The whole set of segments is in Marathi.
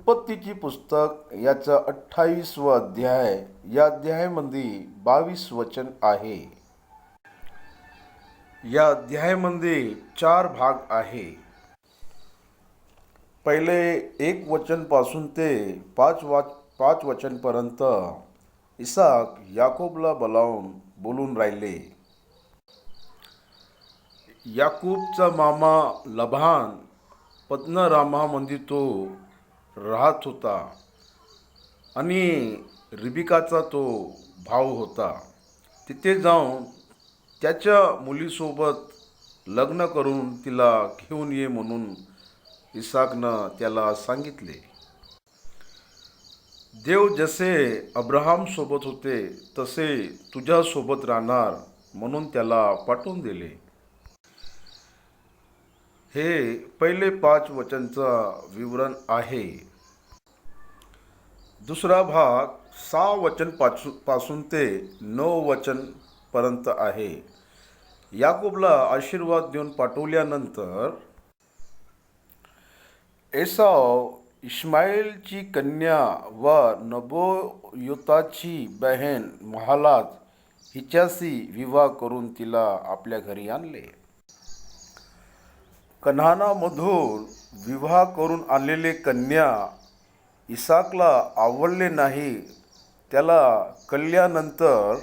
उत्पत्तीची पुस्तक याचं 28वं अध्याय. या अध्यायामध्ये 22 वचन आहे. या अध्यायामध्ये 4 भाग आहे. पहिले 1 वचन पासून ते 5 वचन पर्यंत इसाक याकोबला बोलून राहिले. याकूबचा मामा लबान पद्दनरामामध्ये तो राहत होता आणि रिबिकाचा तो भाऊ होता. तिथे जाऊन त्याच्या मुलीसोबत लग्न करून तिला घेऊन ये म्हणून इसाकनं त्याला सांगितले. देव जसे अब्राहामसोबत होते तसे तुझ्यासोबत राहणार म्हणून त्याला पाठवून दिले. हे पहिले 5 वचनचा विवरण आहे. दुसरा भाग 6 वचन पासून ते 9 वचन पर्यंत आहे. याकूबला आशीर्वाद देऊन पाठवल्यानंतर एसाव इश्माईलची कन्या व नबोयोताची बहीण महालात हिच्याशी विवाह करून तिला आपल्या घरी आणले. कन्हानामधून विवाह करून आणलेले कन्या इसाकला आवडले नाही. त्याला कळल्यानंतर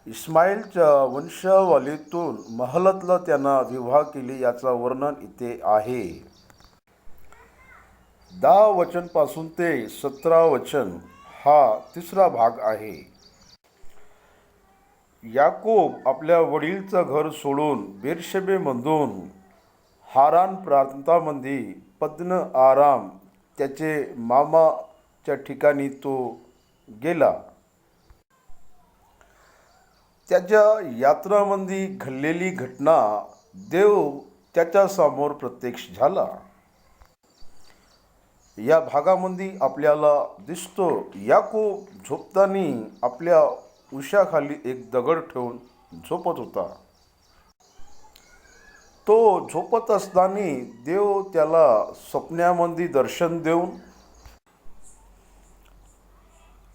इस्माईलच्या वंशावलीतून महलतला त्यांना विवाह केली. याचा वर्णन इथे आहे. 10 वचन पासून ते 17 वचन हा तिसरा भाग आहे. याकूब आपल्या वडीलचं घर सोडून बेरशेबेमधून हारान प्रांतामध्ये पद्दनराम त्याचे मामाच्या ठिकाणी तो गेला. त्याच्या यात्रामध्ये घडलेली घटना देव त्याच्यासमोर प्रत्यक्ष झाला. या भागामध्ये आपल्याला दिसतो याकूब झोपताना आपल्या उशाखाली एक दगड ठेवून झोपत होता. तो झोपत असताना देव त्याला स्वप्नामध्ये दर्शन देऊन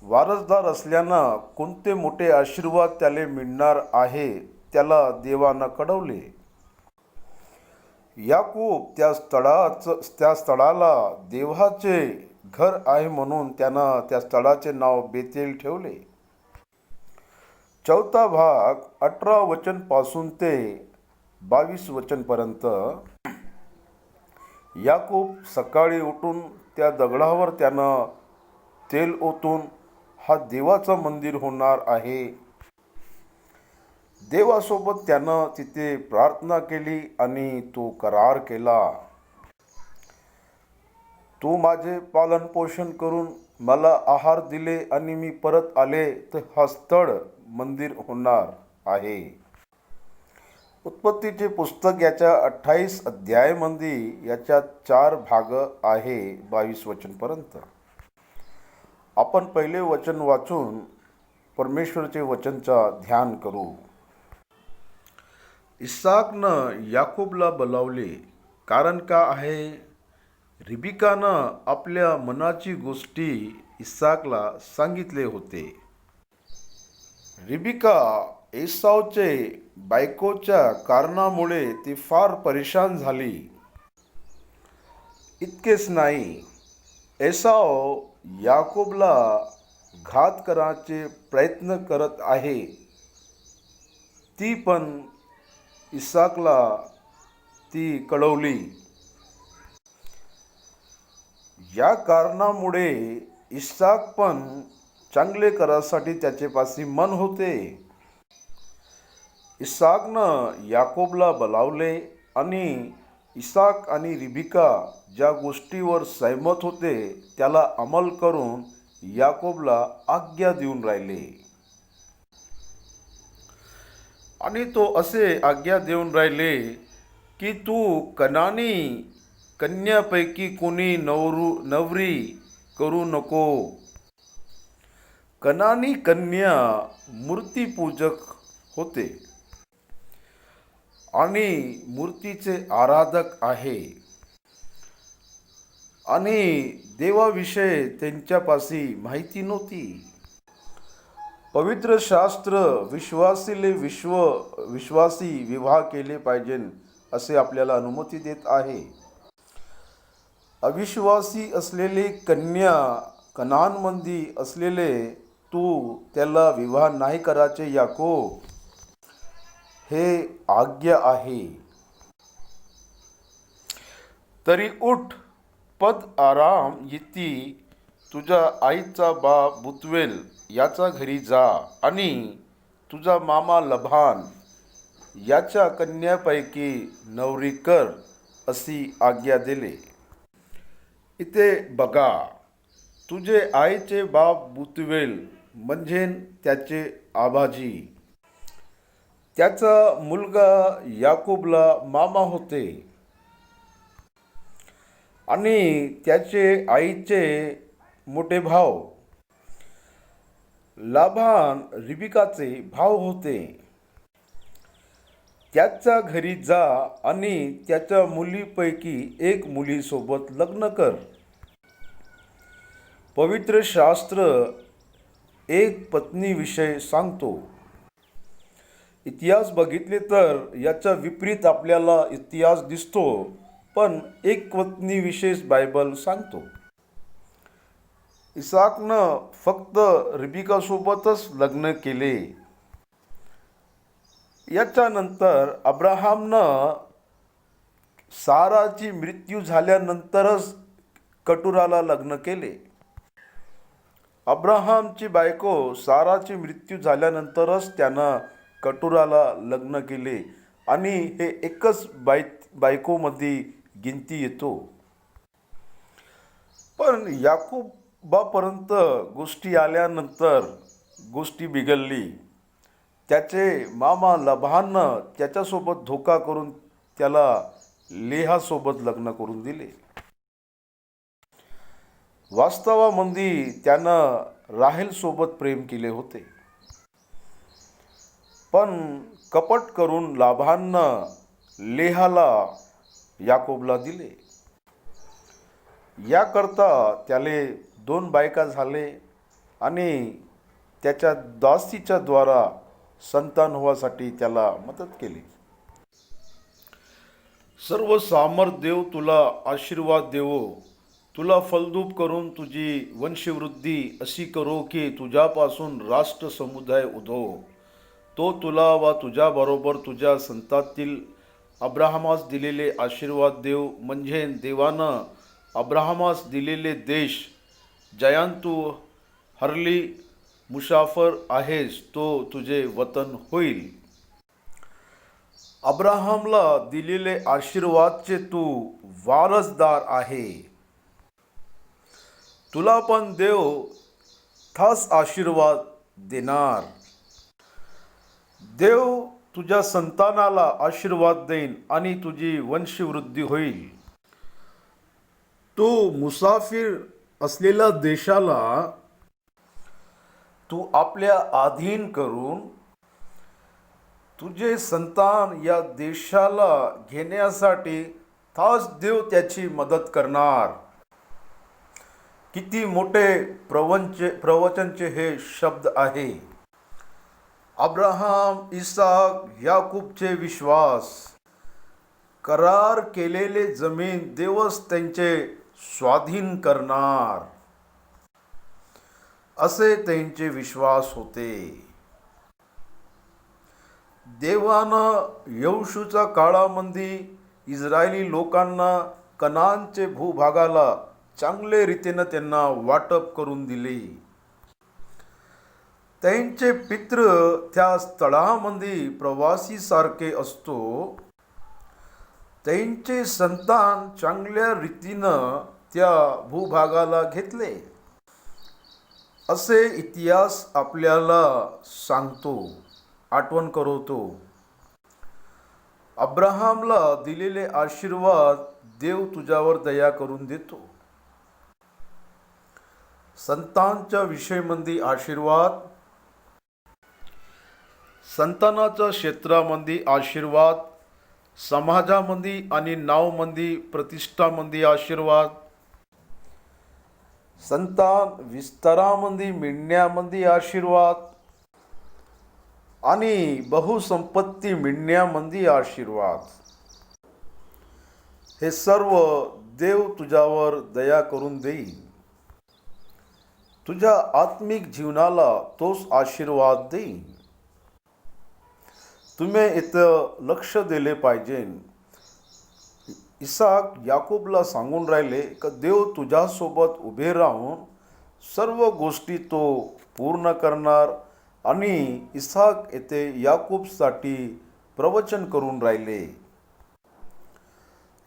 वारसदार असल्यानं कोणते मोठे आशीर्वाद त्याला मिळणार आहे त्याला देवानं कळवले. याकूब त्या स्थळाला देवाचे घर आहे म्हणून त्यानं त्या स्थळाचे नाव बेतेल ठेवले. चौथा भाग 18 वचन पासून ते 22 वचन पर्यंत. याकूब सकाळी उठून त्या दगडावर त्यानं तेल ओतून हा देवाचं मंदिर होणार आहे. देवासोबत त्यानं तिथे प्रार्थना केली आणि तो करार केला. तू माझे पालन पोषण करून मला आहार दिले आणि मी परत आले तर हा स्थळ मंदिर होणार आहे. उत्पत्तीचे पुस्तक याच्या 28 अध्यायामध्ये याच्यात 4 भाग आहे 22 वचन पर्यंत. आपण पहिले वचन वाचून परमेश्वरचे वचनचा ध्यान करू. इसाकनं याकूबला बोलावले कारण का आहे? रिबिकानं आपल्या मनाची गोष्टी इसाकला सांगितले होते. रिबिका एसावचे बायकोच्या कारणामुळे ती फार परेशान झाली. इतकेच नाही, एसाव याकूबला घात करायचे प्रयत्न करत आहे. ती पण इसाकला ती कळवली. या कारणामुळे इसाक पण चांगले करासाठी त्याचेपाशी मन होते. इसाकनं याकोबला बोलावले आणि इसाक आणि रिबिका ज्या गोष्टीवर सहमत होते त्याला अंमल करून याकोबला आज्ञा देऊन राहिले. आणि तो असे आज्ञा देऊन राहिले की तू कनानी कन्यापैकी कोणी नवरी करू नको. कनानी कन्या मूर्तीपूजक होते आणि मूर्तीचे आराधक आहे. आणि देवाविषयी त्यांच्यापाशी माहिती नव्हती. पवित्र शास्त्र विश्वासी विवाह केले पाहिजे असे आपल्याला अनुमती देत आहे. अविश्वासी असलेली कन्या कनानमंदी असलेले तू त्याला विवाह नाही करायचे याकोब, हे आज्ञा आहे. तरी उठ, पद आराम येती, तुझ्या आईचा बाप बुतवेल याच्या घरी जा आणि तुझा मामा लभान याच्या कन्यापैकी नवरी कर, अशी आज्ञा दिले. इथे बघा, तुझे आईचे बाप बुतवेल म्हणजे त्याचे आबाजी, त्याचा मुलगा याकोबला मामा होते आणि त्याचे आईचे मोठे भाऊ लाभान रिबिकाचे भाव होते. त्याच्या घरी जा आणि त्याच्या मुलीपैकी एक मुलीसोबत लग्न कर. पवित्र शास्त्र एक पत्नीविषयी सांगतो. इतिहास बघितले तर याच्या विपरीत आपल्याला इतिहास दिसतो, पण एक पत्नीविषयी बायबल सांगतो. इसाकनं फक्त रिबिकासोबतच लग्न केले. याच्यानंतर अब्राहामनं साराची मृत्यू झाल्यानंतरच कटुराला लग्न केले. अब्राहामची बायको साराची मृत्यू झाल्यानंतरच त्यानं कटुराला लग्न केले आणि हे एकच बायकोमध्ये गिनती येतो. पण याकोबापर्यंत गोष्टी आल्यानंतर गोष्टी बिघडली. त्याचे मामा लबाननं त्याच्यासोबत धोका करून त्याला लेहासोबत लग्न करून दिले. वास्तवामध्ये त्यानं राहेलसोबत प्रेम केले होते, पण कपट करून लाभाननं लेहाला याकोबला दिले. याकरता त्याले 2 बायका झाले आणि त्याच्या दासीच्या द्वारा संतान होण्यासाठी त्याला मदत केली. सर्व सामर्थ देव तुला आशीर्वाद देवो, तुला फलद्रूप करून तुझी वंशवृद्धी अशी करो की तुझ्यापासून राष्ट्र समुदाय उद्भवो. तो तुला व तुझ्याबरोबर तुझ्या संतातील अब्राहमास दिलेले आशीर्वाद देव, म्हणजे देवानं अब्राहमास दिलेले देश जयांतू हरली मुसाफर आहेस, तो तुझे वतन होईल. अब्राहमला दिलेले आशीर्वादचे तू वारसदार आहे. तुला पण देव थास आशीर्वाद देणार. देव तुझ्या संतानाला आशीर्वाद देईन आणि तुझी वंशवृद्धी होईल. तू मुसाफिर असलेल्या देशाला तू आपल्या अधीन करून तुझे संतान या देशाला घेण्यासाठी थास देव त्याची मदत करणार. किती मोठे प्रवचनचे हे शब्द आहे. अब्राहम, इसाक, याकूबचे विश्वास, करार केलेले जमीन देवच त्यांचे स्वाधीन करणार, असे त्यांचे विश्वास होते. देवानं यहोशूच्या काळामध्ये इस्रायली लोकांना कनानचे भूभागाला चांगले रीतीनं त्यांना वाटप करून दिले. त्यांचे पितृ त्या स्थळामध्ये प्रवासीसारखे असतो. त्यांचे संतान चांगल्या रीतीनं त्या भूभागाला घेतले, असे इतिहास आपल्याला सांगतो, आठवण करवतो. अब्राहमला दिलेले आशीर्वाद देव तुझ्यावर दया करून देतो. संतांच्या विषयमध्ये आशीर्वाद, संतानाच्या क्षेत्रामध्ये आशीर्वाद, समाजामध्ये आणि नावमध्ये प्रतिष्ठामध्ये आशीर्वाद, संतान विस्तारामध्ये मिळण्यामध्ये आशीर्वाद आणि बहुसंपत्ती मिळण्यामध्ये आशीर्वाद, हे सर्व देव तुझ्यावर दया करून देईल. तुझ्या आत्मिक जीवनाला तोच आशीर्वाद देईल. तुम्ही इथं लक्ष दिले पाहिजे. इसाक याकूबला सांगून राहिले की देव तुझ्यासोबत उभे राहून सर्व गोष्टी तो पूर्ण करणार. आणि इसाक येथे याकूबसाठी प्रवचन करून राहिले.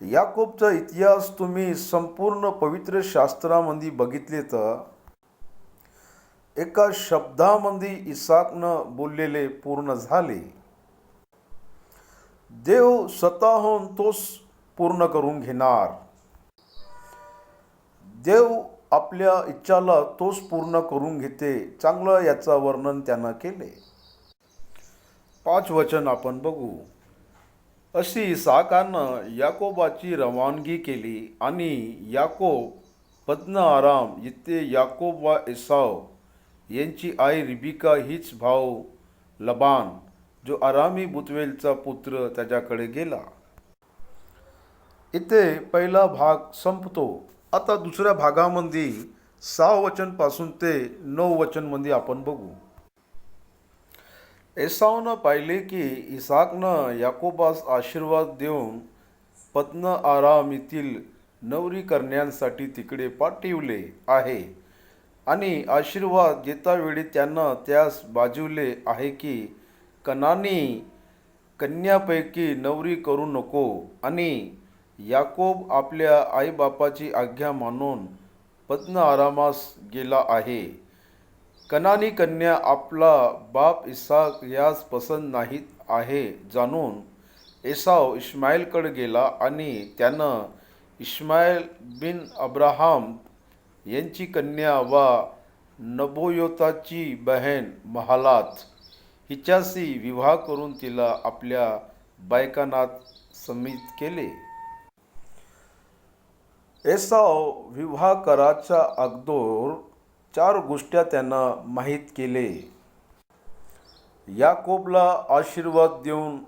याकूबचा इतिहास तुम्ही संपूर्ण पवित्र शास्त्रामध्ये बघितले तर एका शब्दामध्ये इसाकनं बोललेले पूर्ण झाले. देव स्वतःहून तोच पूर्ण करून घेणार. देव आपल्या इच्छाला तोच पूर्ण करून घेते. चांगलं याचं वर्णन त्यानं केले. 5 वचन आपण बघू. अशी इसाकानं याकोबाची रवानगी केली आणि याकोब पद्न आराम येथे याकोब व एसाव यांची आई रिबिका हीच भाऊ लबान जो आरामी बुतवेलचा पुत्र त्याच्याकडे गेला. इथे पहिला भाग संपतो. आता दुसऱ्या भागामध्ये 6 वचन पासून ते 9 वचन मध्ये आपण बघू. एसावनं पाहिले की इसाकनं याकोबास आशीर्वाद देऊन पद्न आराम येथील नवरी करण्यासाठी तिकडे पाठविले आहे आणि आशीर्वाद देतावेळी त्यानं त्यास बाजवले आहे की कनानी कन्यापैकी नवरी करू नको. आणि याकोब आपल्या आईबापाची आज्ञा मानून पद्न आरामास गेला आहे. कनानी कन्या आपला बाप इसाक यास पसंत नाहीत आहे जाणून एसाव इश्माईलकडे गेला आणि त्यानं इश्माईल बिन अब्राहाम यांची कन्या व नबोयोताची बहीण महालात हिच्याशी विवाह करून तिला आपल्या बायकानात समित केले. एसाव विवाह कराच्या अगोदर 4 गोष्टी त्यानं माहीत केले. याकोबला आशीर्वाद देऊन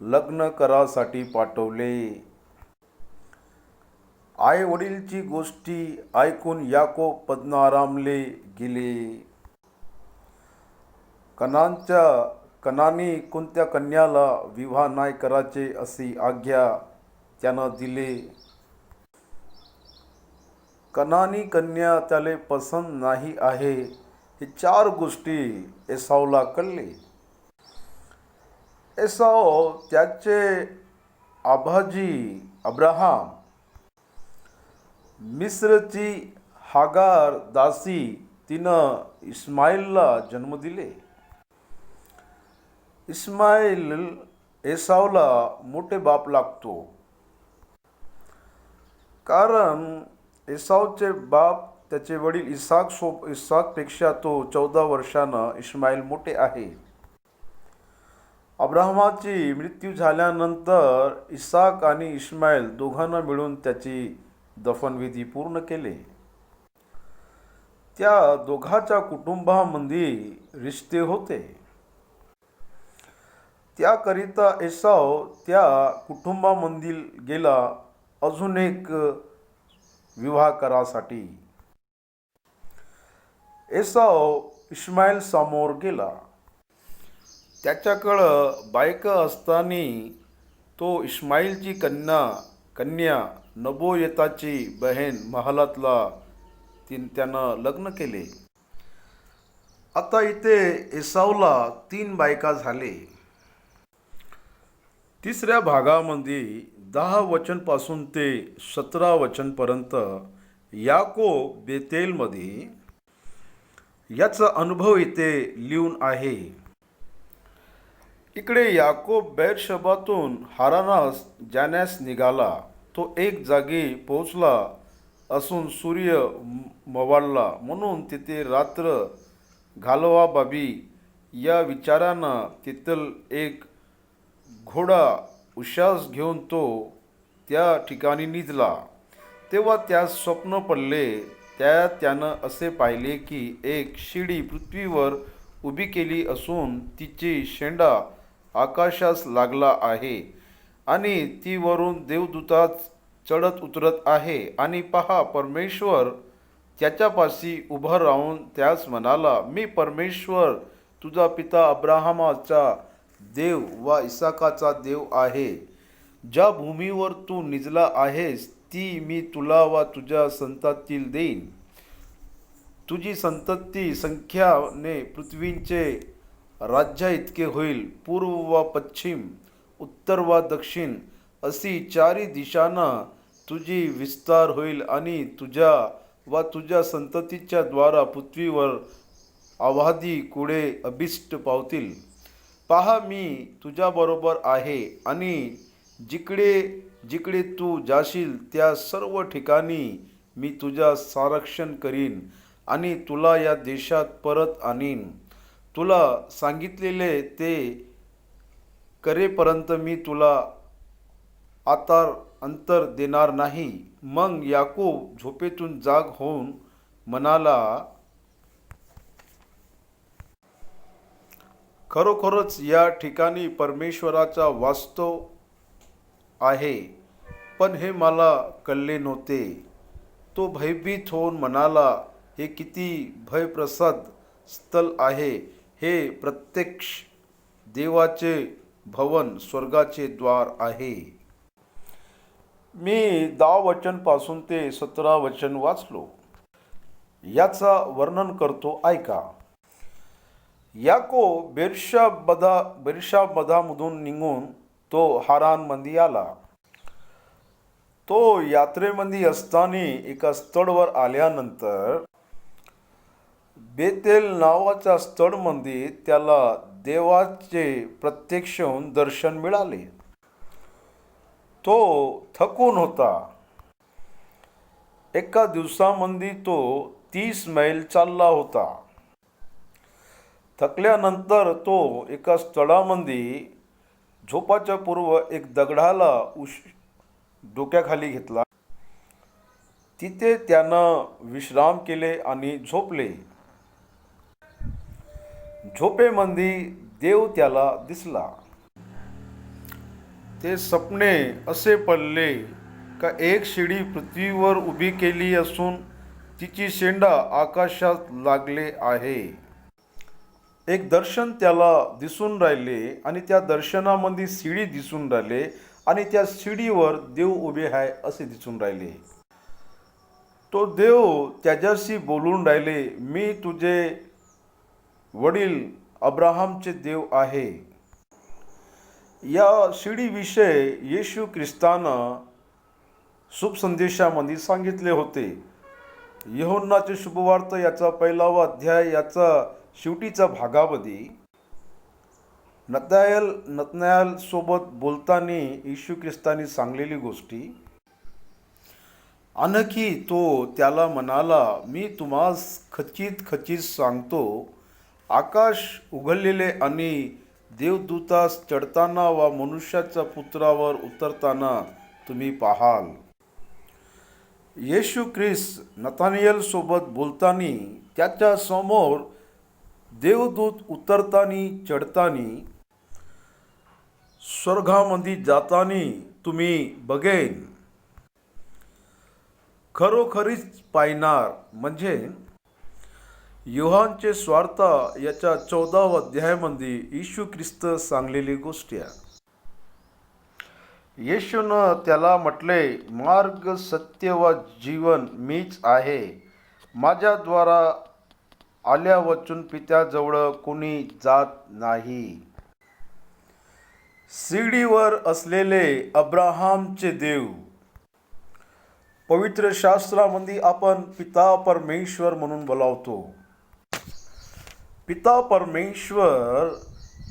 लग्न करासाठी पाठवले. आई वडीलची गोष्टी ऐकून याकोब पद्नारामले गेले. कनानी कोणत्या कन्याला विवाह नाही करायचे अशी आज्ञा त्यानं दिली. कनानी कन्या त्याला पसंत नाही आहे ही 4 गोष्टी एसावला कळले. एसाव त्याचे आबाजी अब्राहाम मिस्रची हागार दासी तिनं इस्माईलला जन्म दिले. इस्माईल एसावला मोठे बाप लागतो कारण एसावचे बाप त्याचे वडील इसाकपेक्षा तो 14 वर्षानं इस्माईल मोठे आहे. अब्राहमाची मृत्यू झाल्यानंतर इसाक आणि इस्माईल दोघांना मिळून त्याची दफनविधी पूर्ण केले. त्या दोघांच्या कुटुंबामध्ये रिश्ते होते. त्याकरिता एसाव त्या कुटुंबामधील गेला अजून एक विवाह करासाठी. एसाव इस्माईल समोर गेला. त्याच्याकडं बायका असताना तो इस्माईलची कन्या नबोयताची बहीण महालातला त्यानं लग्न केले. आता इथे एसावला 3 बायका झाले. तिसऱ्या भागामध्ये 10 वचन पासून ते 17 वचन पर्यंत याकोब बेतेलमध्ये याचा अनुभव इथे लिहून आहे. इकडे याकोब बेरशेबातून हारानास जाण्यास निघाला. तो एक जागी पोहोचला असून सूर्य मवाळला म्हणून तिथे रात्र घालवावी या विचारानं तिथल एक घोडा उश्वास घेऊन तो त्या ठिकाणी निघाला. तेव्हा त्यास स्वप्न पडले. त्यानं असे पाहिले की एक शिडी पृथ्वीवर उभी केली असून तिची शेंडा आकाशास लागला आहे आणि ती वरून देवदूतात चढत उतरत आहे. आणि पहा, परमेश्वर त्याच्यापाशी उभा राहून त्यास म्हणाला, मी परमेश्वर तुझा पिता अब्राहमाचा देव व इसाकाचा देव आहे. ज्या भूमीवर तू निजला आहेस ती मी तुला व तुझ्या संततीला देईन. तुझी संतती संख्याने पृथ्वीचे राज्य इतके होईल. पूर्व व पश्चिम, उत्तर व दक्षिण अशी चारी दिशांना तुझी विस्तार होईल आणि तुझ्या व तुझ्या संततीच्या द्वारा पृथ्वीवर अवादी कुळे अभिष्ट पावतील. पहा, मी तुझ्याबरोबर आहे आणि जिकडे जिकडे तू जाशील त्या सर्व ठिकाणी मी तुझा संरक्षण करीन आणि तुला या देशात परत आणीन. तुला सांगितलेले ते करेपर्यंत मी तुला अंतर देणार नाही. मग याकूब झोपेतून जाग होऊन म्हणाला, खरोखरच या ठिकाणी परमेश्वराचा वास्तव आहे, पण हे मला कळले नव्हते. तो भयभीत होऊन म्हणाला, हे किती भयप्रसाद स्थळ आहे. हे प्रत्यक्ष देवाचे भवन, स्वर्गाचे द्वार आहे. मी 10 वचन पासून ते 17 वचन वाचलो. याचा वर्णन करतो, ऐका. याकोब बेर्शाबदामधून निघून तो हारानमध्ये आला. तो यात्रेमध्ये असताना एका स्थळावर आल्यानंतर बेतेल नावाच्या स्थळामध्ये त्याला देवाचे प्रत्यक्ष दर्शन मिळाले. तो थकून होता. एका दिवसामध्ये तो 30 मैल चालला होता. थकल्यानंतर तो एका स्थळामध्ये झोपाच्या पूर्व एक दगडाला डोक्याखाली घेतला. तिथे त्यानं विश्राम केले आणि झोपले. झोपेमध्ये देव त्याला दिसला. ते स्वप्ने असे पडले का एक शिडी पृथ्वीवर उभी केली असून तिची शेंडा आकाशात लागले आहे. एक दर्शन त्याला दिसून राहिले आणि त्या दर्शनामध्ये शिडी दिसून राहिले आणि त्या शिडीवर देव उभे आहे असे दिसून राहिले. तो देव त्याच्याशी बोलून राहिले, मी तुझे वडील अब्राहमचे देव आहे. या शिडीविषयी येशू ख्रिस्तानं शुभ संदेशामध्ये सांगितले होते. यूहन्नाचे शुभवार्त याचा 1वा अध्याय याचा शेवटीच्या भागामध्ये नतनाएल सोबत बोलताना येशू ख्रिस्ताने सांगलेली गोष्टी. आणखी तो त्याला म्हणाला, मी तुम्हास खचित सांगतो, आकाश उघडलेले आणि देवदूतास चढताना व मनुष्याच्या पुत्रावर उतरताना तुम्ही पाहाल. येशू ख्रिस्त नतनाएल सोबत बोलताना त्याच्या समोर देवदूत उतरताना चढताना स्वर्गामध्ये जाताना तुम्ही बघेन. खरोखरीच पाहणार. म्हणजे योहानचे स्वार्थ याच्या 14व्या अध्यायामध्ये येशू ख्रिस्त सांगलेली गोष्ट आहे. येशूनं त्याला म्हटले, मार्ग, सत्य व जीवन मीच आहे. माझ्याद्वारा आल्या वाचून पित्याजवळ कोणी जात नाही. शिडीवर असलेले अब्राहमचे देव. पवित्र शास्त्रामध्ये आपण पिता परमेश्वर म्हणून बोलावतो. पिता परमेश्वर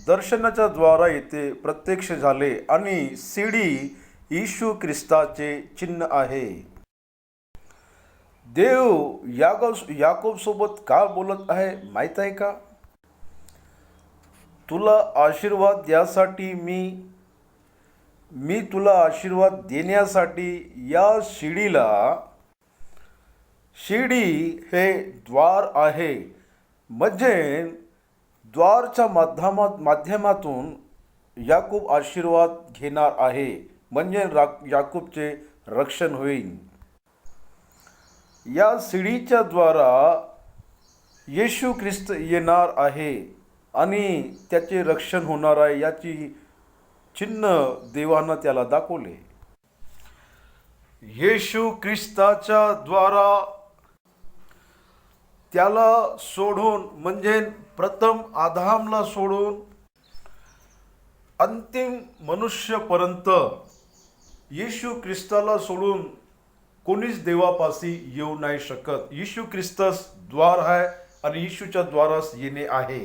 दर्शनाच्या द्वारा येथे प्रत्यक्ष झाले आणि शिडी येशू ख्रिस्ताचे चिन्ह आहे. देव याकोब सोबत का बोलत आहे माहीत आहे का? तुला आशीर्वाद द्यासाठी मी तुला आशीर्वाद देण्यासाठी या शिडीला शिडी हे द्वार आहे, म्हणजे द्वारच्या माध्यमातून याकूब आशीर्वाद घेणार आहे, म्हणजे याकूबचे रक्षण होईल. या शिडीच्या द्वारा येशू ख्रिस्त येणार आहे आणि त्याचे रक्षण होणार आहे, याची चिन्ह देवानं त्याला दाखवले. येशू ख्रिस्ताच्या द्वारा त्याला सोडून, म्हणजे प्रथम आदामला सोडून अंतिम मनुष्यपर्यंत येशू ख्रिस्ताला सोडून कोणीच देवापाशी येऊ नाही शकत. येशू ख्रिस्तच द्वार आहे आणि येशूच्या द्वारास येणे आहे.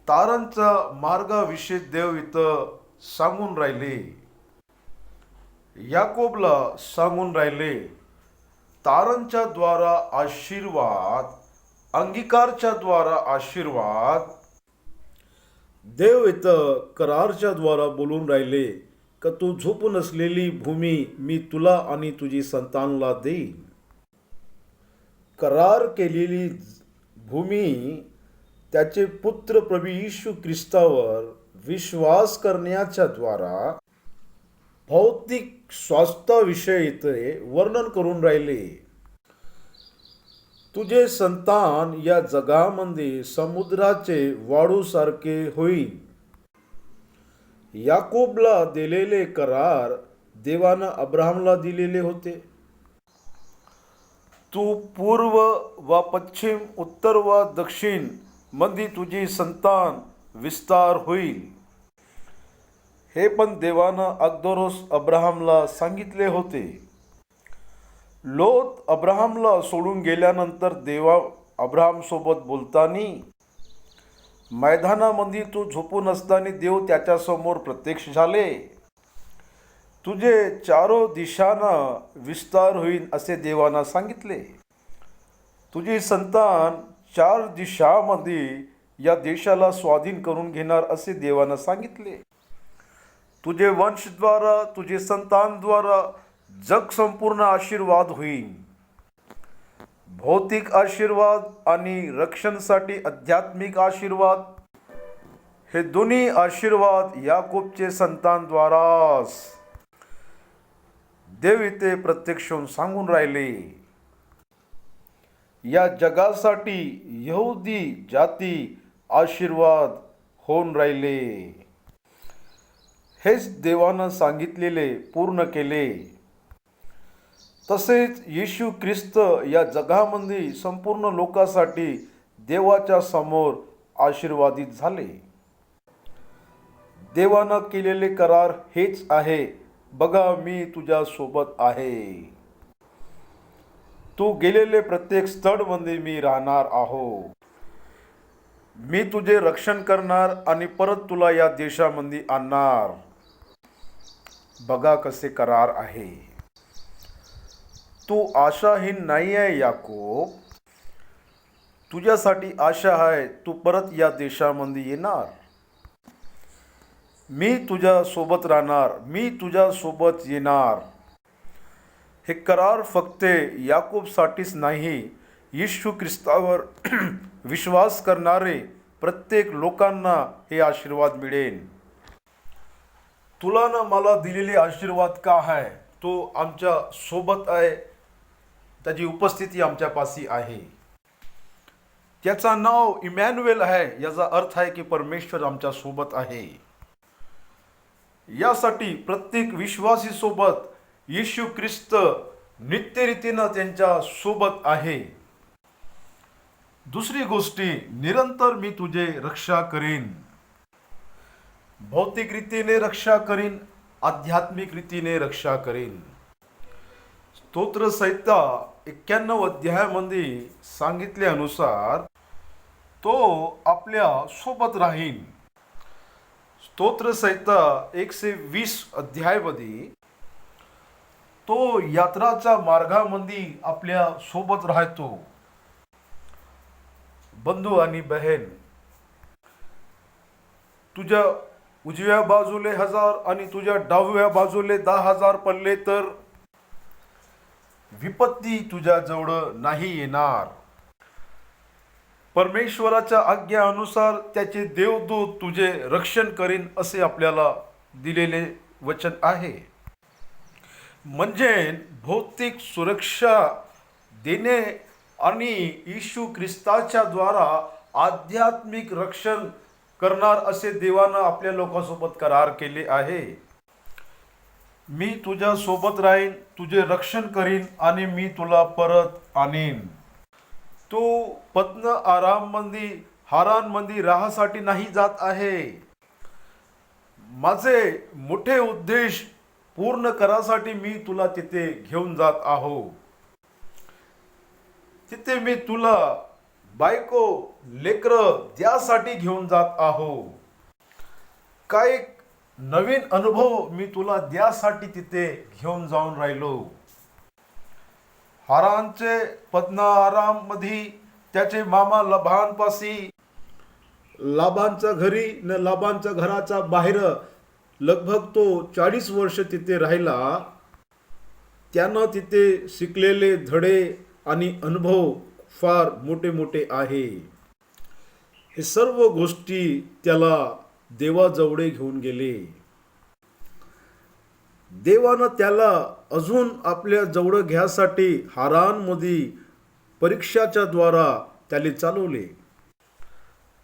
तारांचा मार्गाविषयी देव इथं सांगून राहिले, याकोबला सांगून राहिले, तारांच्या द्वारा आशीर्वाद, अंगीकारच्या द्वारा आशीर्वाद. देव इथं करारच्या द्वारा बोलून राहिले का तू झोपून असलेली भूमी मी तुला आणि तुझी संतानला देईन. करार केलेली भूमी त्याचे पुत्र प्रभू येशू ख्रिस्तावर विश्वास करण्याच्या द्वारा भौतिक स्वास्थ्याविषयी इथे वर्णन करून राहिले. तुझे संतान या जगामध्ये समुद्राचे वाळूसारखे होईल. याकोबला दिलेले करार देवानं अब्राहमला दिलेले होते. तू पूर्व व पश्चिम, उत्तर व दक्षिण मध्ये तुझी संतान विस्तार होईल. हे पण देवानं अगोदरच अब्राहमला सांगितले होते. लोत अब्राहमला सोडून गेल्यानंतर देवा अब्राहम सोबत बोलताना मैदानामध्ये तो झोपून असताना देव त्याच्यासमोर प्रत्यक्ष झाले. तुझे चारो दिशांना विस्तार होईल असे देवानं सांगितले. तुझी संतान 4 दिशांमध्ये या देशाला स्वाधीन करून घेणार असे देवानं सांगितले. तुझे वंशद्वारा, तुझे संतानद्वारा जग संपूर्ण आशीर्वाद होईल. भौतिक आशीर्वाद आणि रक्षणासाठी आध्यात्मिक आशीर्वाद, हे दोन्ही आशीर्वाद याकोबचे संतानद्वाराच देव इथे प्रत्यक्ष सांगून राहिले. या जगासाठी यहुदी जाती आशीर्वाद होऊन राहिले. हेच देवानं सांगितलेले पूर्ण केले. तसेच येशू ख्रिस्त या जगामध्ये संपूर्ण लोकांसाठी देवाच्या समोर आशीर्वादित झाले. देवानं केलेले करार हेच आहे, बघा मी तुझ्या सोबत आहे. तू गेलेले प्रत्येक स्थळमध्ये मी राहणार आहो. मी तुझे रक्षण करणार आणि परत तुला या देशामध्ये आणणार. बघा कसे करार आहे. तू आशाहीन नाही आहे याकोब, तुझ्यासाठी आशा आहे. तू परत या देशामध्ये येणार. मी तुझ्या सोबत राहणार, मी तुझ्या सोबत येणार. हे करार फक्त याकोबसाठीच नाही, येशू ख्रिस्तावर विश्वास करणारे प्रत्येक लोकांना हे आशीर्वाद मिळेल. तुला ना मला दिलेले आशीर्वाद का आहे? तो आमच्या सोबत आहे, त्याची उपस्थिती आमच्यापाशी आहे. त्याचं नाव इमॅन्युएल आहे. याचा अर्थ आहे की परमेश्वर आमच्या सोबत आहे. यासाठी प्रत्येक विश्वासी सोबत येशू ख्रिस्त नित्यरीतीनं त्यांच्या सोबत आहे. दुसरी गोष्टी, निरंतर मी तुझे रक्षा करीन. भौतिक रीतीने रक्षा करीन, आध्यात्मिक रीतीने रक्षा करीन. स्तोत्र संहिता 91 अध्यायामध्ये सांगितल्यानुसार तो आपल्या सोबत राहील. स्तोत्र संहिता 120 अध्यायामध्ये तो यात्राच्या मार्गामध्ये आपल्या सोबत राहतो. बंधू आणि बहन, तुझ्या उजव्या बाजूले 1000 आणि तुझ्या डाव्या बाजूले 10,000 पडले तर विपत्ती तुझ्या जवळ नाही येणार. परमेश्वराच्या आज्ञानुसार त्याचे देवदूत तुझे रक्षण करीन असे आपल्याला दिलेले वचन आहे. म्हणजे भौतिक सुरक्षा देणे आणि येशू ख्रिस्ताच्या द्वारा आध्यात्मिक रक्षण करणार असे देवानं आपल्या लोकांसोबत करार केले आहे. मी तुझ्या सोबत राहीन, तुझे रक्षण करीन आणि मी तुला परत आणीन. तू पद्न आराममंदी हारांमंदी राहासाठी नाही जात आहे. माझे मोठे उद्देश पूर्ण करासाठी मी तुला तिथे घेऊन जात आहो. तिथे मी तुला बायको लेकरं द्यासाठी घेऊन जात आहो. काय नवीन अनुभव मी तुला द्यासाठी तिथे घेऊन जाऊन राहिलो. हारांचे पद्ना आराम मध्ये त्याचे मामा लाबानपाशी, लाबानच्या घरी न लाबानच्या घराच्या बाहेर लगभग तो 40 वर्ष तिथे राहिला. त्यानं तिथे शिकलेले धडे आणि अनुभव फार मोठे मोठे आहे. हे सर्व गोष्टी त्याला देवाजवळ घेऊन गेले. देवानं त्याला अजून आपल्या जवळ घ्यासाठी हारांमध्ये परीक्षाच्या द्वारा त्याला चालवले.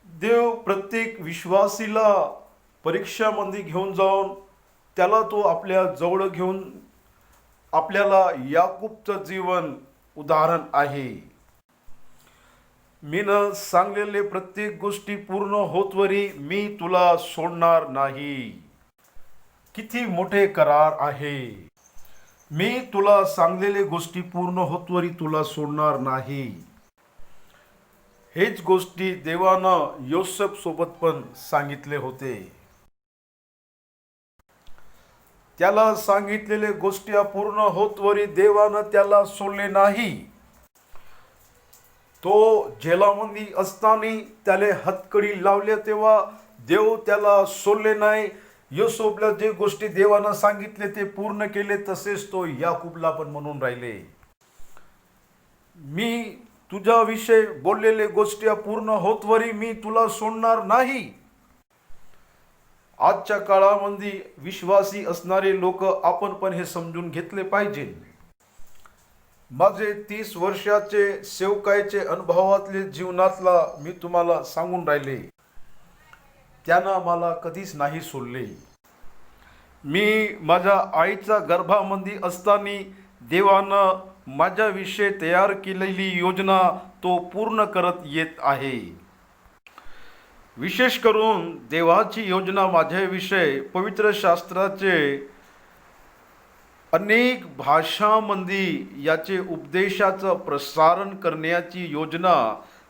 देव प्रत्येक विश्वासीला परीक्षामध्ये घेऊन जाऊन त्याला तो आपल्या जवळ घेऊन आपल्याला याकूबचं जीवन उदाहरण आहे. मीनं सांगलेले प्रत्येक गोष्टी पूर्ण होतवरी मी तुला सोडणार नाही. किती मोठे करार आहे. मी तुला सांगलेले गोष्टी पूर्ण होतवरी तुला सोडणार नाही. हेच गोष्टी देवानं योसेफ सोबत पण सांगितले होते. त्याला सांगितलेले गोष्टी पूर्ण होतवरी देवानं त्याला सोडले नाही. तो जेलामध्ये असताना त्याला हतकडी लावले तेव्हा देव त्याला सोडले नाही. योसेफला जे गोष्टी देवानं सांगितले ते पूर्ण केले. तसेच तो याकूबला पण म्हणून राहिले, मी तुझ्याविषयी बोललेले गोष्टी पूर्ण होतवरी मी तुला सोडणार नाही. आजच्या काळामध्ये विश्वासी असणारे लोक आपण पण हे समजून घेतले पाहिजे. माझे 30 वर्षाचे सेवकाईचे अनुभवातले जीवनातला मी तुम्हाला सांगून राहिले. त्यानं मला कधीच नाही सोडले. मी माझ्या आईच्या गर्भामध्ये असताना देवानं माझ्याविषयी तयार केलेली योजना तो पूर्ण करत येत आहे. विशेष करून देवाची योजना माझ्याविषयी पवित्र शास्त्राचे अनेक भाषांमध्ये याचे उपदेशाचं प्रसारण करण्याची योजना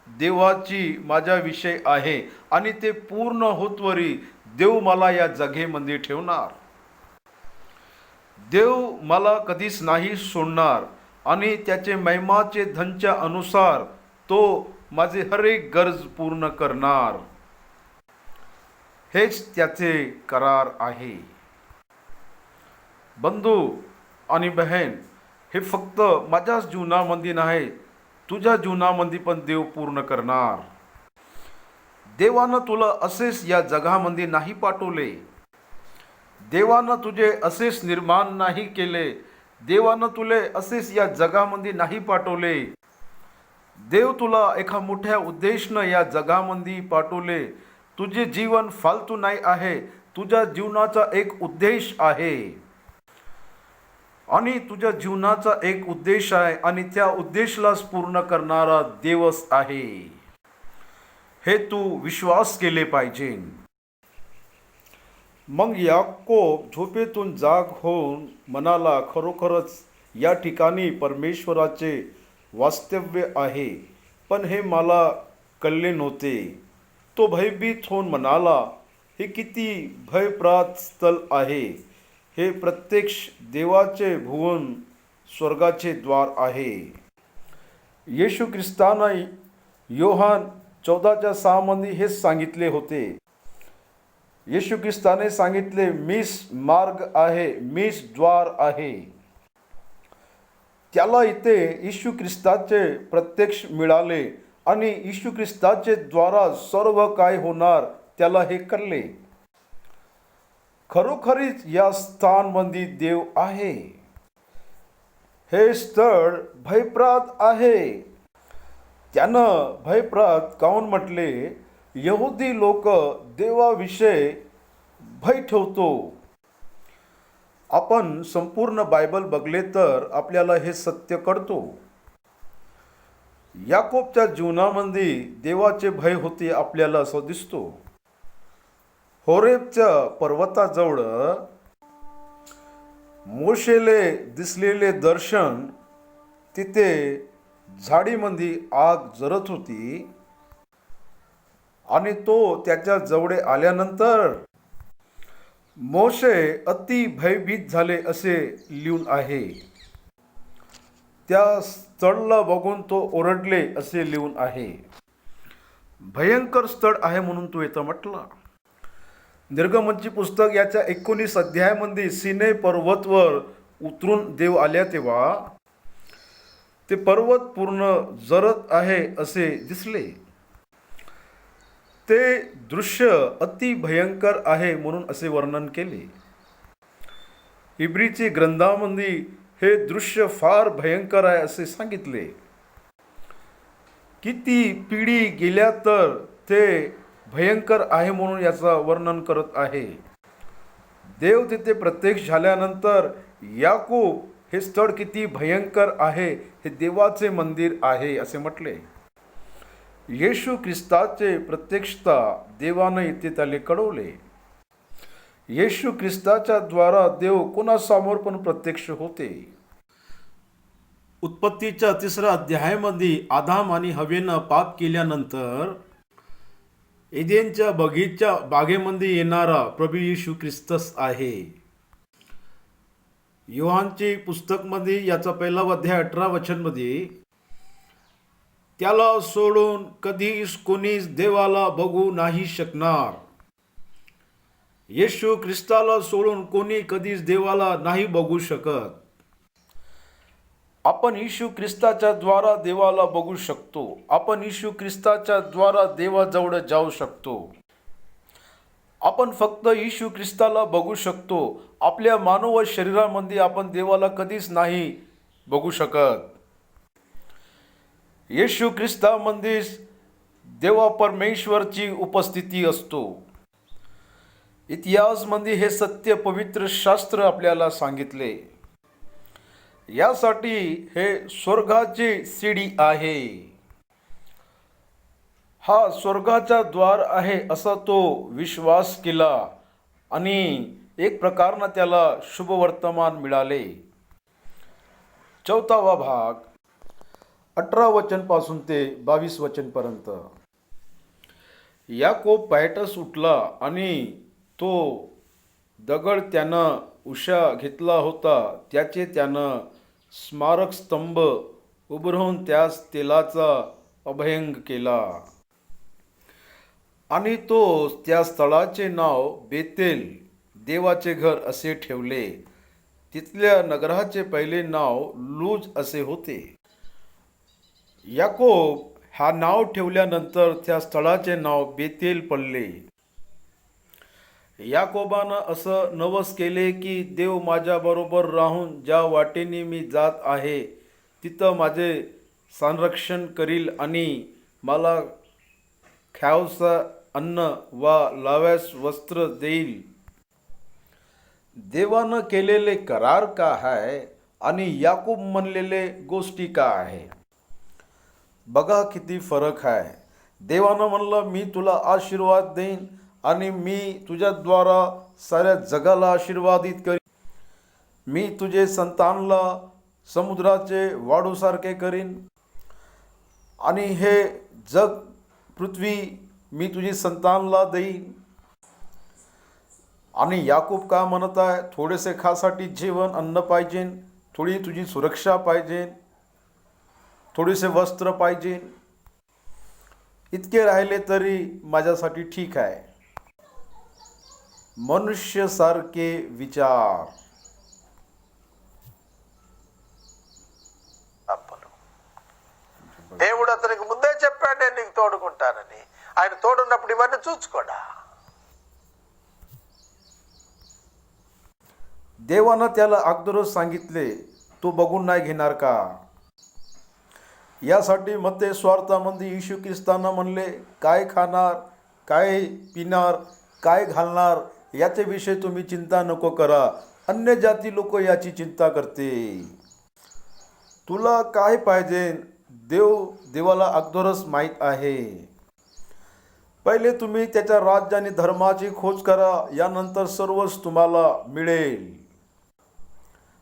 देवाची माझ्याविषयी आहे. आणि ते पूर्ण होतवरी देव मला या जागेमध्ये ठेवणार. देव मला कधीच नाही सोडणार आणि त्याचे महिमाचे धनच्या अनुसार तो माझे हर एक गरज पूर्ण करणार. हेच त्याचे करार आहे. बंधू आणि बहीण, हे फक्त माझ्याच जीवनामध्ये नाही, तुझ्या जीवनामध्ये पण देव पूर्ण करणार. देवानं तुला असेच या जगामध्ये नाही पाठवले. देवानं तुझे असेच निर्माण नाही केले. देवानं तुले असेच या जगामध्ये नाही पाठवले. देव तुला एका मोठ्या उद्देशानं या जगामध्ये पाठवले. तुझे जीवन फालतू नाही आहे. तुझ्या जीवनाचा एक उद्देश आहे आणि तुझ्या जीवनाचा एक उद्देश आहे आणि त्या उद्देशालाच पूर्ण करणारा देवच आहे. हे तू विश्वास केले पाहिजे. मग याकोब झोपेतून जाग होऊन म्हणाला, खरोखरच या ठिकाणी परमेश्वराचे वास्तव्य आहे, पण हे मला कळले नव्हते. तो भयभीत होऊन म्हणाला, हे किती भयप्रद स्थळ आहे. हे प्रत्यक्ष देवाचे भुवन, स्वर्गाचे द्वार आहे. येशू ख्रिस्तानं योहान 14:6 मध्ये हेच सांगितले होते. येशू ख्रिस्ताने सांगितले, मीच मार्ग आहे, मीच द्वार आहे. त्याला इथे येशू ख्रिस्ताचे प्रत्यक्ष मिळाले आणि येशू ख्रिस्ताचे द्वारा सर्व काय होणार त्याला हे कळले. खरोखरीच या स्थानमध्ये देव आहे. हे स्थळ भयप्रद आहे. त्यानं भयप्रद काऊन म्हटले? यहुदी लोक देवाविषयी भय ठेवतो. आपण संपूर्ण बायबल बघले तर आपल्याला हे सत्य कळतो. याकोबच्या जीवनामध्ये देवाचे भय होते आपल्याला असं दिसतो. होरेबच्या पर्वताजवळ मोशेले दिसलेले दर्शन, तिथे झाडीमध्ये आग जळत होती आणि तो त्याच्या जवळ आल्यानंतर मोशे अति भयभीत झाले असे लिहून आहे. त्या स्थळाला बघून तो ओरडले असे लिहून आहे. भयंकर स्थळ आहे म्हणून तो इथं म्हटला. निर्गमनची पुस्तक याच्या 19 अध्यायामध्ये सिनै पर्वतवर उतरून देव आल्या तेव्हा ते पर्वत पूर्ण जळत आहे असे दिसले. ते दृश्य अति भयंकर आहे म्हणून असे वर्णन केले. इब्रीची ग्रंथामध्ये हे दृश्य फार भयंकर आहे असे सांगितले. किती पिढी गेल्या तर ते भयंकर आहे म्हणून याचं वर्णन करत आहे. देव तिथे प्रत्यक्ष झाल्यानंतर याकूब हे स्थळ किती भयंकर आहे, हे देवाचे मंदिर आहे असे म्हटले. येशू ख्रिस्ताचे प्रत्यक्षता देवाने इथे त्याला कळवले. येशू ख्रिस्ताच्या द्वारा देव कोणासमोर पण प्रत्यक्ष होते. उत्पत्तीच्या 3 अध्यायामध्ये आदाम आणि हवेनं पाप केल्यानंतर एदेनच्या बागेमध्ये येणारा प्रभू येशू ख्रिस्तच आहे. योहानची पुस्तकमध्ये याचा 1 अध्याय 18 वचनमध्ये त्याला सोडून कधीच कोणीच देवाला बघू नाही शकणार. येशू ख्रिस्ताला सोडून कोणी कधीच देवाला नाही बघू शकत. आपण येशू ख्रिस्ताच्या द्वारा देवाला बघू शकतो. आपण येशू ख्रिस्ताच्या द्वारा देवाजवळ जाऊ शकतो. आपण फक्त येशू ख्रिस्ताला बघू शकतो. आपल्या मानव शरीरामध्ये आपण देवाला कधीच नाही बघू शकत. येशू ख्रिस्तामध्ये देवा परमेश्वरची उपस्थिती असतो. इतिहासमध्ये हे सत्य पवित्र शास्त्र आपल्याला सांगितले. यासाठी हे स्वर्गाची सीडी आहे. हा स्वर्गाचा द्वार आहे असा तो विश्वास केला आणि एक प्रकारनं त्याला शुभवर्तमान मिळाले. 4वा भाग 18 वचन पासून ते 22 वचन पर्यंत. याकोब पहाटेस उठला आणि तो दगड त्यानं उशा घेतला होता त्याचे त्यानं स्मारक स्तंभ उभारून त्यास तेलाचा अभयंग केला आणि तो त्या स्थळाचे नाव बेतेल देवाचे घर असे ठेवले. तिथल्या नगराचे पहिले नाव लूज असे होते. याकोब हा नाव ठेवल्यानंतर त्या स्थळाचे नाव बेतेल पडले. याकोबानं असं नवस केले की देव माझ्याबरोबर राहून ज्या वाटेने मी जात आहे तिथं माझे संरक्षण करील आणि मला खावसं अन्न वा लाव्यास वस्त्र देईल. देवानं केलेले करार का आहे आणि याकूब म्हणलेले गोष्टी का आहे? बघा किती फरक आहे. देवानं म्हणलं मी तुला आशीर्वाद देईन आणि मी तुझ्याद्वारा साऱ्या जगाला आशीर्वादित करीन. मी तुझे संतानला समुद्राचे वाढूसारखे करीन आणि हे जग पृथ्वी मी तुझी संतानला देईन. आणि याकूब का म्हणत आहे? थोडेसे खासाठी जेवण अन्न पाहिजे, थोडी तुझी सुरक्षा पाहिजे, थोडेसे वस्त्र पाहिजे. इतके राहिले तरी माझ्यासाठी ठीक आहे. मनुष्यसारखे विचार. తర్వాత నీకు ముందే చెప్పాను నేను నీకు తోడుకుంటానని. ఆయన తోడున్నప్పుడు ఇవన్నీ చూసుకోడా. देवानं त्याला अगोदरच सांगितले, तू बघून नाही घेणार का? यासाठी मध्ये स्वार्थामध्ये येशू ख्रिस्तांना म्हणले, काय खाणार, काय पिणार, काय घालणार याच्याविषयी तुम्ही चिंता नको करा. अन्य जाती लोक याची चिंता करते. तुला काय पाहिजे देवाला अगोदरच माहीत आहे. पहिले तुम्ही त्याच्या राज्य आणि धर्माची खोज करा, यानंतर सर्वच तुम्हाला मिळेल.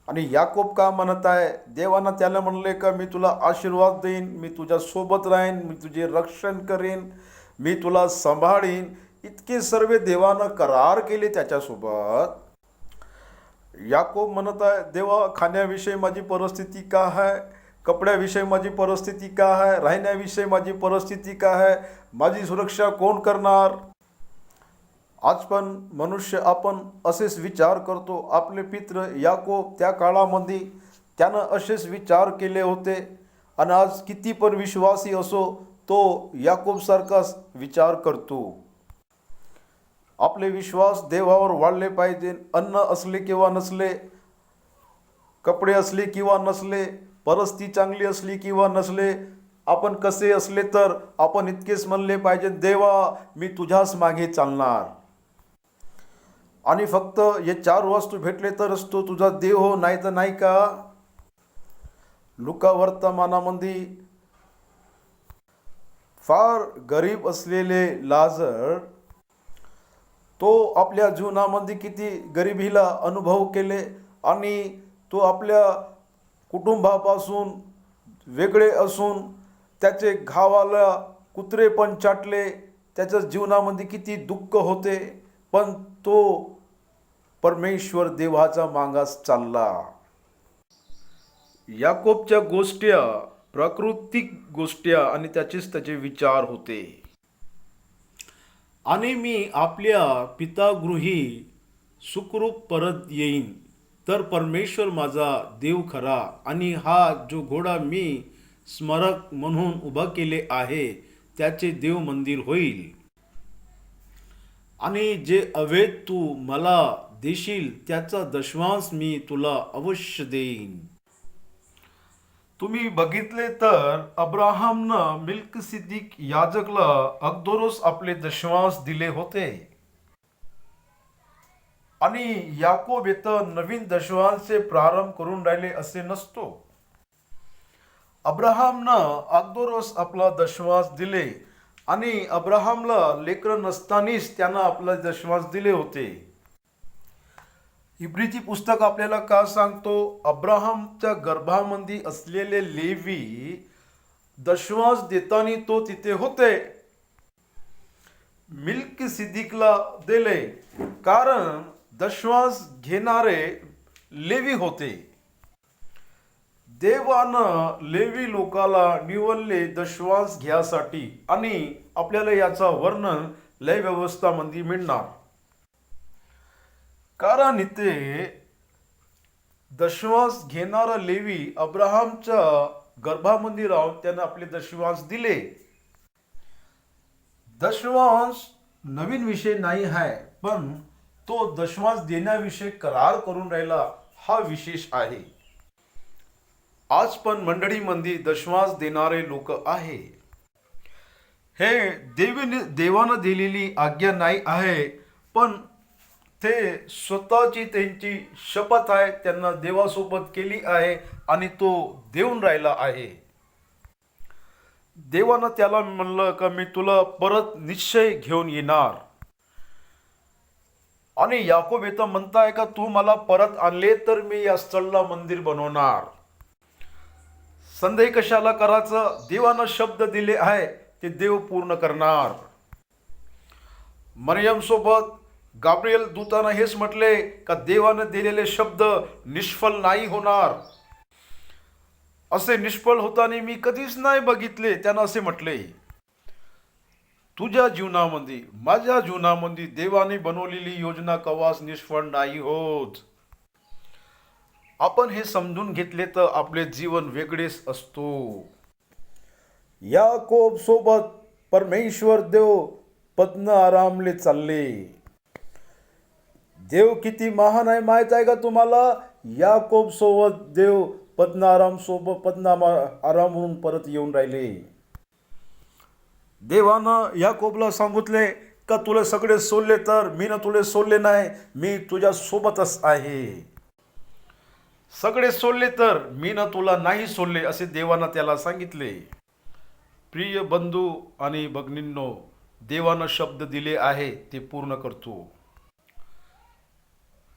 आणि याकोब का म्हणत आहे? देवानं त्याला म्हणले का मी तुला आशीर्वाद देईन, मी तुझ्या सोबत राहीन, मी तुझे रक्षण करीन, मी तुला सांभाळीन. इतके सर्व देवानं करार केले त्याच्यासोबत. याकोब म्हणत आहे, देवा खाण्याविषयी माझी परिस्थिती का आहे, कपड्याविषयी माझी परिस्थिती का आहे, राहण्याविषयी माझी परिस्थिती का आहे, माझी सुरक्षा कोण करणार? आज पण मनुष्य आपण असेच विचार करतो. आपले पित्र याकोब त्या काळामध्ये त्यानं असेच विचार केले होते. आणि आज किती पण विश्वासी असो तो याकोबसारखाच विचार करतो. आपले विश्वास देवावर वाढले पाहिजे. अन्न असले किंवा नसले, कपडे असले किंवा नसले, परिस्थिती चांगली असली किंवा नसले, आपण कसे असले तर आपण इतकेच म्हणले पाहिजे, देवा मी तुझ्याच मागे चालणार. आणि फक्त हे 4 वस्तू भेटले तरच तो तुझा देव हो, नाही तर नाही का? लुका वर्तमानामध्ये फार गरीब असलेले लाजर तो आपल्या जीवनामध्ये किती गरिबीला अनुभव केले आणि तो आपल्या कुटुंबापासून वेगळे असून त्याचे घावाला कुत्रे पण चाटले. त्याच्या जीवनामध्ये किती दुःख होते, पण तो परमेश्वर देवाचा मागास चालला. याकोबच्या गोष्टी प्राकृतिक गोष्टी आणि त्याचे विचार होते. आणि मी आपल्या पितागृही सुखरूप परत येईन तर परमेश्वर माझा देव खरा, आणि हा जो घोडा मी स्मारक म्हणून उभा केले आहे त्याचे देव मंदिर होईल. आणि जे अवैध तू मला देशील त्याचा दशमांश मी तुला अवश्य देईन. तुम्ही बघितले तर अब्राहामनं मेल्किसिदिक याजकला अगोदरच आपले दशमांश दिले होते. आणि याकोब येतं नवीन दशमांशचे प्रारंभ करून राहिले असे नसतो. अब्राहामनं अगोदरच आपला दशमांश दिले आणि अब्राहामला लेकरं नसतानाच त्यानं आपला दशमांश दिले होते. इब्रीची पुस्तक आपल्याला का सांगतो? अब्राहामच्या गर्भामध्ये असलेले लेवी दशमांश देताना तो तिथे होते. मेल्किसिदिकला दिले कारण दशमांश घेणारे लेवी होते. देवानं लेवी लोकाला निवडले दशमांश घ्यासाठी, आणि आपल्याला याचा वर्णन लय व्यवस्थामध्ये मिळणार. कारण इथे दशमांश घेणारा लेवी अब्राहामच्या गर्भामध्ये राहून त्यानं आपले दशमांश दिले. दशमांश नवीन विषय नाही आहे, पण तो दशमांश देण्याविषयी करार करून राहिला हा विशेष आहे. आज पण मंडळीमध्ये दशमांश देणारे लोक आहे. हे देवानं दिलेली आज्ञा नाही आहे, पण ते स्वतःची त्यांची शपथ आहे, त्यांना देवासोबत केली आहे आणि तो देऊन राहिला आहे. देवानं त्याला म्हणलं का मी तुला परत निश्चय घेऊन येणार. आणि याकोब येतं म्हणताय का तू मला परत आणले तर मी या स्थळला मंदिर बनवणार. संदेह कशाला करायचं? देवानं शब्द दिले आहे ते देव पूर्ण करणार. मरियम सोबत गाब्रिएल दूतानं हेच म्हटले का देवानं दिलेले शब्द निष्फळ नाही होणार. असे निष्फळ होताना मी कधीच नाही बघितले. त्यानं असे म्हटले, तुझ्या जीवनामध्ये माझ्या जीवनामध्ये देवाने बनवलेली योजना कवाच निष्फळ नाही होत. आपण हे समजून घेतले तर आपले जीवन वेगळेच असतो. याकोब सोबत परमेश्वर देव पद्न आरामले चालले. देव किती महान आहे माहीत आहे का तुम्हाला? याकोब सोबत देव पद्न आराम म्हणून परत येऊन राहिले. देवानं याकोबला सांगितले का तुला सगळे सोडले तर मी ना तुले सोडले नाही, मी तुझ्या सोबतच आहे. सगळे सोडले तर मी ना तुला नाही सोडले असे देवानं त्याला सांगितले. प्रिय बंधू आणि भगिनींनो, देवानं शब्द दिले आहे ते पूर्ण करतो.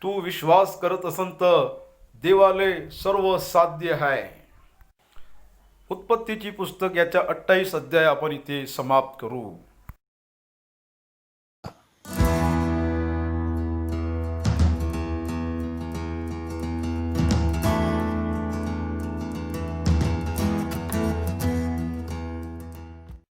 तू विश्वास करत असन तर देवाले सर्व साध्य आहे. उत्पत्तीची पुस्तक याच्या 28 अध्याय आपण इथे समाप्त करू.